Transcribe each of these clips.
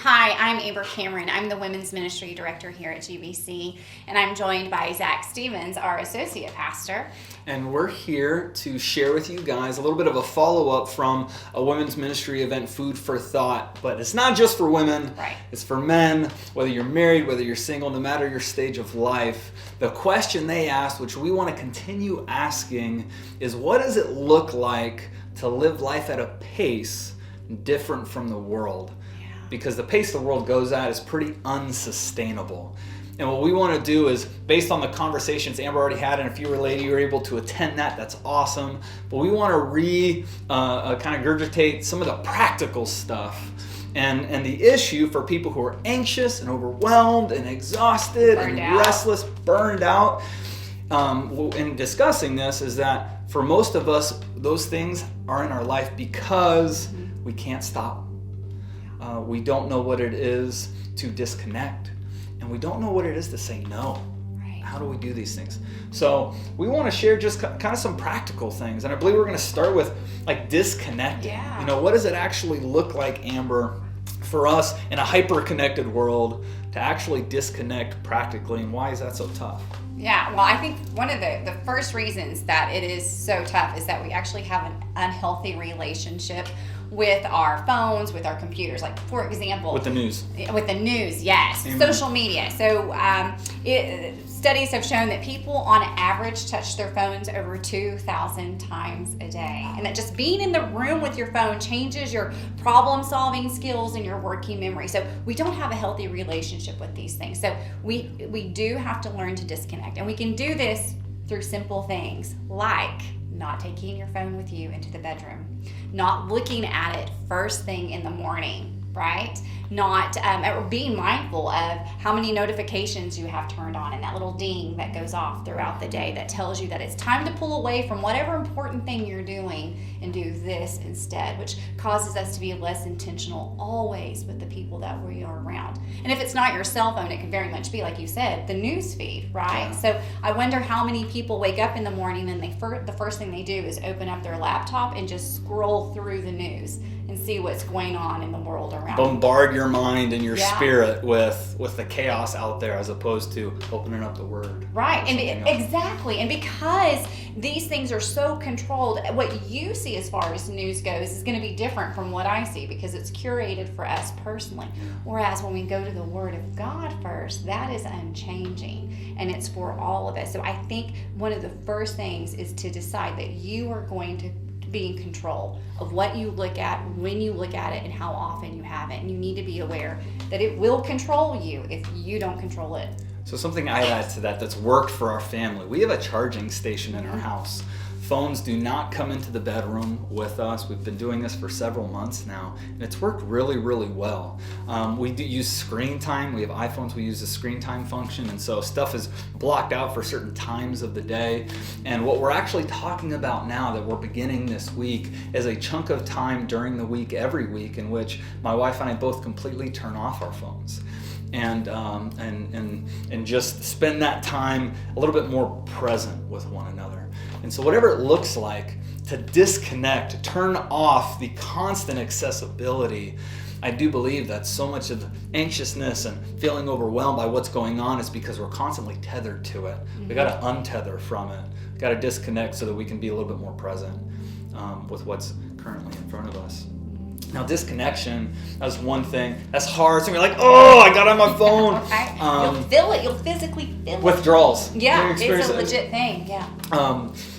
Hi, I'm Amber Cameron. I'm the Women's Ministry Director here at GBC, and I'm joined by Zach Stevens, our Associate Pastor. And we're here to share with you guys a little bit of a follow-up from a women's ministry event, Food for Thought. But it's not just for women. Right. It's for men, whether you're married, whether you're single, no matter your stage of life. The question they asked, which we want to continue asking, is what does it look like to live life at a pace different from the world? Because the pace the world goes at is pretty unsustainable. And what we want to do is, based on the conversations Amber already had, and if you were able to attend that, that's awesome. But we want to kind of regurgitate some of the practical stuff. And the issue for people who are anxious and overwhelmed and exhausted restless, burned out, in discussing this, is that for most of us, those things are in our life because we can't stop. We don't know what it is to disconnect, and we don't know what it is to say no. Right. How do we do these things? So we want to share just kind of some practical things, and I believe we're going to start with like disconnecting. Yeah. You know, what does it actually look like, Amber, for us in a hyper-connected world to actually disconnect practically, and why is that so tough? Yeah, well, I think one of the first reasons that it is so tough is that we actually have an unhealthy relationship with our phones, with our computers. Like, for example, With the news, yes. Amen. Social media. So studies have shown that people on average touch their phones over 2,000 times a day, and that just being in the room with your phone changes your problem solving skills and your working memory. So we don't have a healthy relationship with these things. So we do have to learn to disconnect, and we can do this through simple things like not taking your phone with you into the bedroom, not looking at it first thing in the morning, right? Not being mindful of how many notifications you have turned on and that little ding that goes off throughout the day that tells you that it's time to pull away from whatever important thing you're doing and do this instead, which causes us to be less intentional always with the people that we are around. And if it's not your cell phone, it can very much be, like you said, the news feed, right? Yeah. So I wonder how many people wake up in the morning and the first thing they do is open up their laptop and just scroll through the news and see what's going on in the world around. Bombard your mind and your spirit with the chaos out there, as opposed to opening up the Word. Right, and exactly. And because these things are so controlled, what you see as far as news goes is going to be different from what I see, because it's curated for us personally. Whereas when we go to the Word of God first, that is unchanging, and it's for all of us. So I think one of the first things is to decide that you are going to be in control of what you look at, when you look at it, and how often you have it. And you need to be aware that it will control you if you don't control it. So something I add to that's worked for our family. We have a charging station in our house. Phones do not come into the bedroom with us. We've been doing this for several months now, and it's worked really, really well. We do use screen time. We have iPhones. We use the screen time function, and so stuff is blocked out for certain times of the day. And what we're actually talking about now that we're beginning this week is a chunk of time during the week, every week, in which my wife and I both completely turn off our phones. And just spend that time a little bit more present with one another. And so whatever it looks like to disconnect, to turn off the constant accessibility, I do believe that so much of the anxiousness and feeling overwhelmed by what's going on is because we're constantly tethered to it. We got to untether from it. We got to disconnect so that we can be a little bit more present with what's currently in front of us. Now, disconnection, that's one thing. That's hard. So you're like, oh, I got on my phone. You'll feel it. You'll physically feel it. Withdrawals. Yeah, it's a legit thing. Yeah.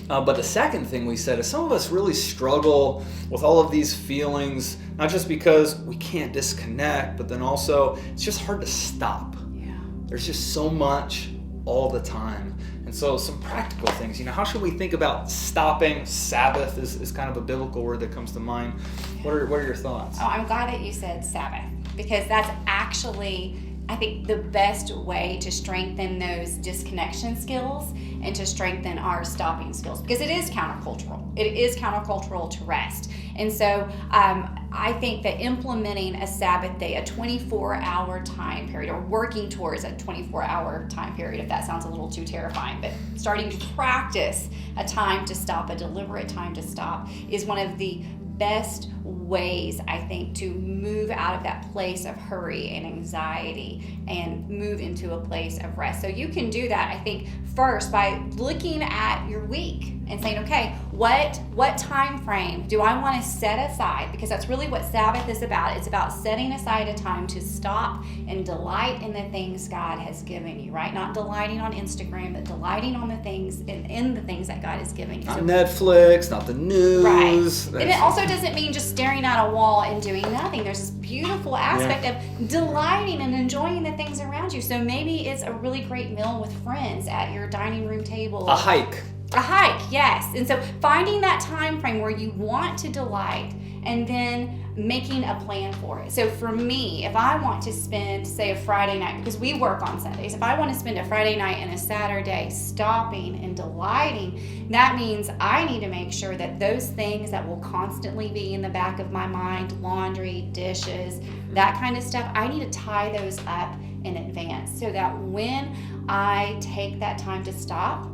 But the second thing we said is some of us really struggle with all of these feelings, not just because we can't disconnect, but then also it's just hard to stop. Yeah. There's just so much all the time. And so some practical things, how should we think about stopping? Sabbath is kind of a biblical word that comes to mind. What are your thoughts? Oh, I'm glad that you said Sabbath, because that's actually, I think, the best way to strengthen those disconnection skills and to strengthen our stopping skills, because it is countercultural. It is countercultural to rest. And so I think that implementing a Sabbath day, a 24-hour time period, or working towards a 24-hour time period, if that sounds a little too terrifying, but starting to practice a time to stop, a deliberate time to stop, is one of the best ways, I think, to move out of that place of hurry and anxiety and move into a place of rest. So you can do that, I think, first by looking at your week and saying, okay, what time frame do I want to set aside? Because that's really what Sabbath is about. It's about setting aside a time to stop and delight in the things God has given you, right? Not delighting on Instagram, but delighting on the things in the things that God has given you. Not Netflix, not the news. Right. And it also doesn't mean just staring at a wall and doing nothing. There's this beautiful aspect of delighting and enjoying the things around you. So maybe it's a really great meal with friends at your dining room table. A hike. A hike, yes. And so finding that time frame where you want to delight and then making a plan for it. So for me, if I want to spend, say, a Friday night, because we work on Sundays, if I want to spend a Friday night and a Saturday stopping and delighting, that means I need to make sure that those things that will constantly be in the back of my mind, laundry, dishes, that kind of stuff, I need to tie those up in advance so that when I take that time to stop,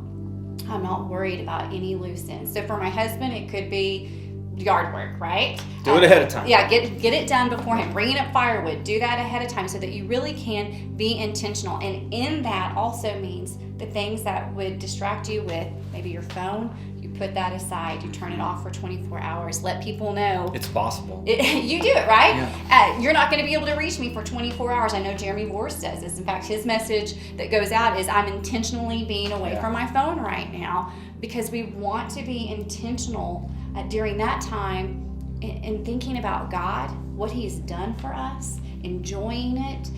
I'm not worried about any loose ends. So for my husband, it could be yard work, right? Do it ahead of time. Yeah, get it done beforehand. Bringing up firewood, do that ahead of time so that you really can be intentional. And in that also means the things that would distract you with maybe your phone, you put that aside, you turn it off for 24 hours. Let people know. It's possible. You do it, right? Yeah. You're not going to be able to reach me for 24 hours. I know Jeremy Vorse does this. In fact, his message that goes out is, I'm intentionally being away from my phone right now, because we want to be intentional during that time in thinking about God, what He's done for us, enjoying it,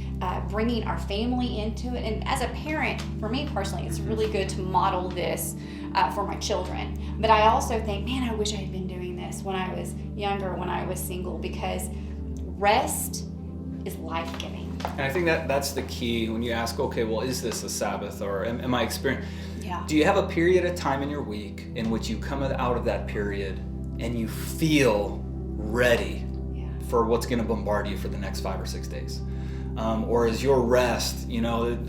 bringing our family into it. And as a parent, for me personally, it's really good to model this for my children. But I also think, man, I wish I had been doing this when I was younger, when I was single, because rest is life-giving. And I think that's the key when you ask, okay, well, is this a Sabbath, or am I experiencing? Yeah. Do you have a period of time in your week in which you come out of that period and you feel ready for what's going to bombard you for the next 5 or 6 days? Or is your rest,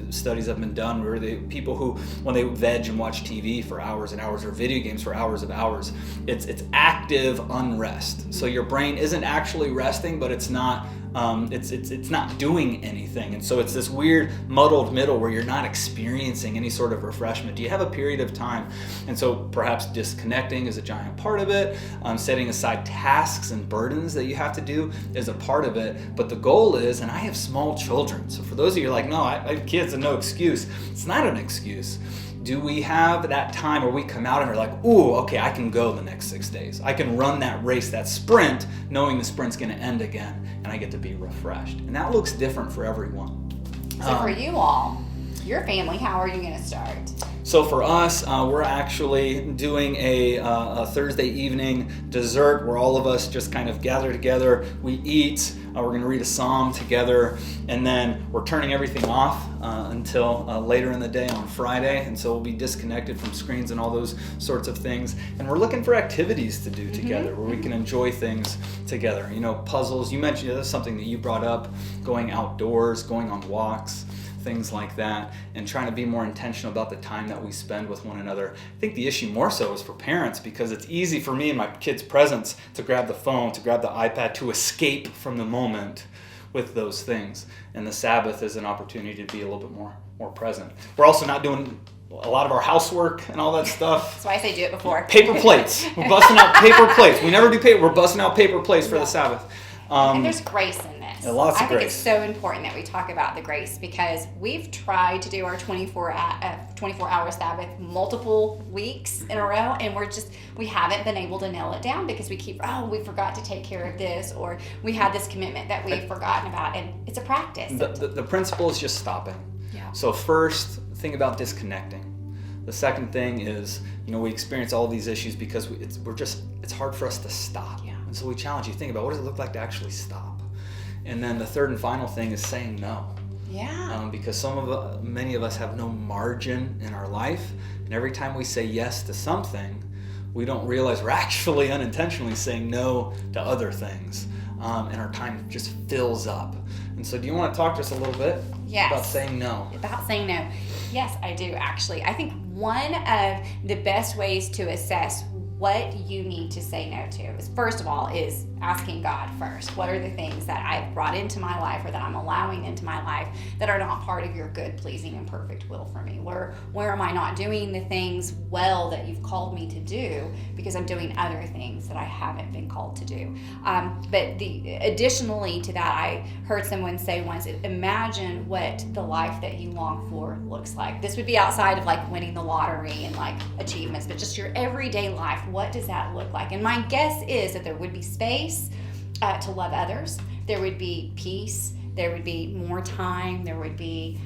studies have been done where people who, when they veg and watch TV for hours and hours or video games for hours of hours, it's active unrest. So your brain isn't actually resting, but it's not doing anything. And so it's this weird muddled middle where you're not experiencing any sort of refreshment. Do you have a period of time? And so perhaps disconnecting is a giant part of it. Setting aside tasks and burdens that you have to do is a part of it. But the goal is, and I have small children, so for those of you like, no, I have kids and no excuse. It's not an excuse. Do we have that time where we come out and we're like, ooh, okay, I can go the next 6 days. I can run that race, that sprint, knowing the sprint's going to end again, and I get to be refreshed. And that looks different for everyone. So for you all, your family, how are you going to start? So for us, we're actually doing a Thursday evening dessert where all of us just kind of gather together. We eat. We're going to read a psalm together, and then we're turning everything off until later in the day on Friday. And so we'll be disconnected from screens and all those sorts of things. And we're looking for activities to do together where we can enjoy things together. Puzzles. You mentioned that's something that you brought up, going outdoors, going on walks, things like that, and trying to be more intentional about the time that we spend with one another. I think the issue more so is for parents, because it's easy for me in my kids' presence to grab the phone, to grab the iPad, to escape from the moment with those things. And the Sabbath is an opportunity to be a little bit more present. We're also not doing a lot of our housework and all that stuff. That's why I say do it before. Paper plates. We're busting out paper plates. We never do paper. We're busting out paper plates for the Sabbath. And there's grace in this. Lots of I think grace. it's so important that we talk about the grace, because we've tried to do our 24-hour Sabbath multiple weeks in a row, and we haven't been able to nail it down because we forgot to take care of this, or we had this commitment that we've forgotten about, and it's a practice. The principle is just stopping. Yeah. So first, think about disconnecting. The second thing is, we experience all these issues because it's hard for us to stop. Yeah. And so we challenge you, think about what does it look like to actually stop? And then the third and final thing is saying no. Yeah. Because many of us have no margin in our life, and every time we say yes to something, we don't realize we're actually unintentionally saying no to other things, and our time just fills up. And so do you want to talk to us a little bit about saying no? About saying no. Yes, I do, actually. I think one of the best ways to assess what you need to say no to is, first of all, is asking God first. What are the things that I've brought into my life or that I'm allowing into my life that are not part of your good, pleasing, and perfect will for me? Where am I not doing the things well that you've called me to do because I'm doing other things that I haven't been called to do? But additionally to that, I heard someone say once, imagine what the life that you long for looks like. This would be outside of like winning the lottery and like achievements, but just your everyday life. What does that look like? And my guess is that there would be space to love others. There would be peace. There would be more time. There would be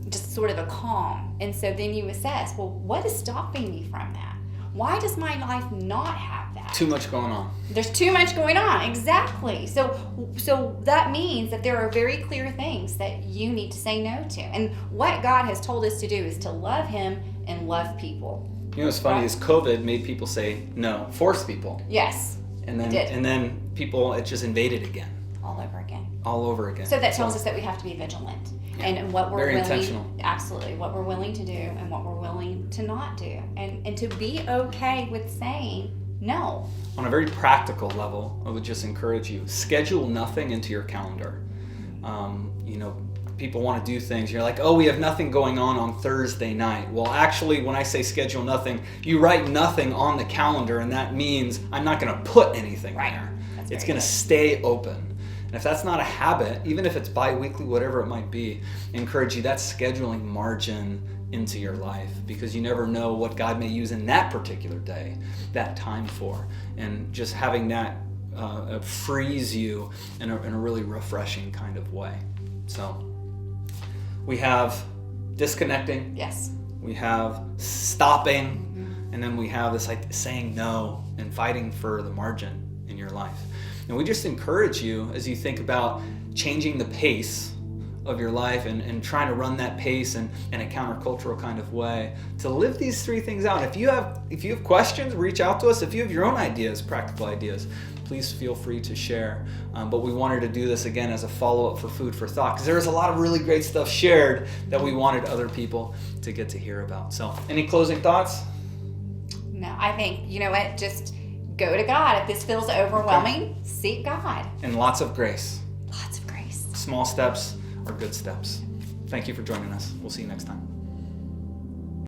just sort of a calm. And so then you assess, well, what is stopping me from that? Why does my life not have that? Too much going on. There's too much going on, exactly. So that means that there are very clear things that you need to say no to. And what God has told us to do is to love Him and love people. You know what's funny is COVID made people say no, forced people. Yes, and then it did. And then people, it just invaded again. All over again. All over again. So that tells us that we have to be vigilant. Yeah. And what we're Very willing, intentional. absolutely, what we're willing to do and what we're willing to not do. And to be okay with saying no. On a very practical level, I would just encourage you, schedule nothing into your calendar. People want to do things. You're like, oh, we have nothing going on Thursday night. Well, actually, when I say schedule nothing, you write nothing on the calendar, and that means I'm not going to put anything there. It's going to stay open. And if that's not a habit, even if it's bi-weekly, whatever it might be, I encourage you, that's scheduling margin into your life, because you never know what God may use in that particular day, that time for. And just having that frees you in a really refreshing kind of way. So we have disconnecting. Yes. We have stopping. And then we have this like saying no and fighting for the margin in your life. And we just encourage you, as you think about changing the pace of your life and trying to run that pace in a countercultural kind of way, to live these three things out. If you have questions, reach out to us. If you have your own ideas, practical ideas, please feel free to share. But we wanted to do this again as a follow-up for Food for Thought, because there was a lot of really great stuff shared that we wanted other people to get to hear about. So any closing thoughts? No, I think, you know what, just go to God. If this feels overwhelming, seek God. And lots of grace. Lots of grace. Small steps are good steps. Thank you for joining us. We'll see you next time.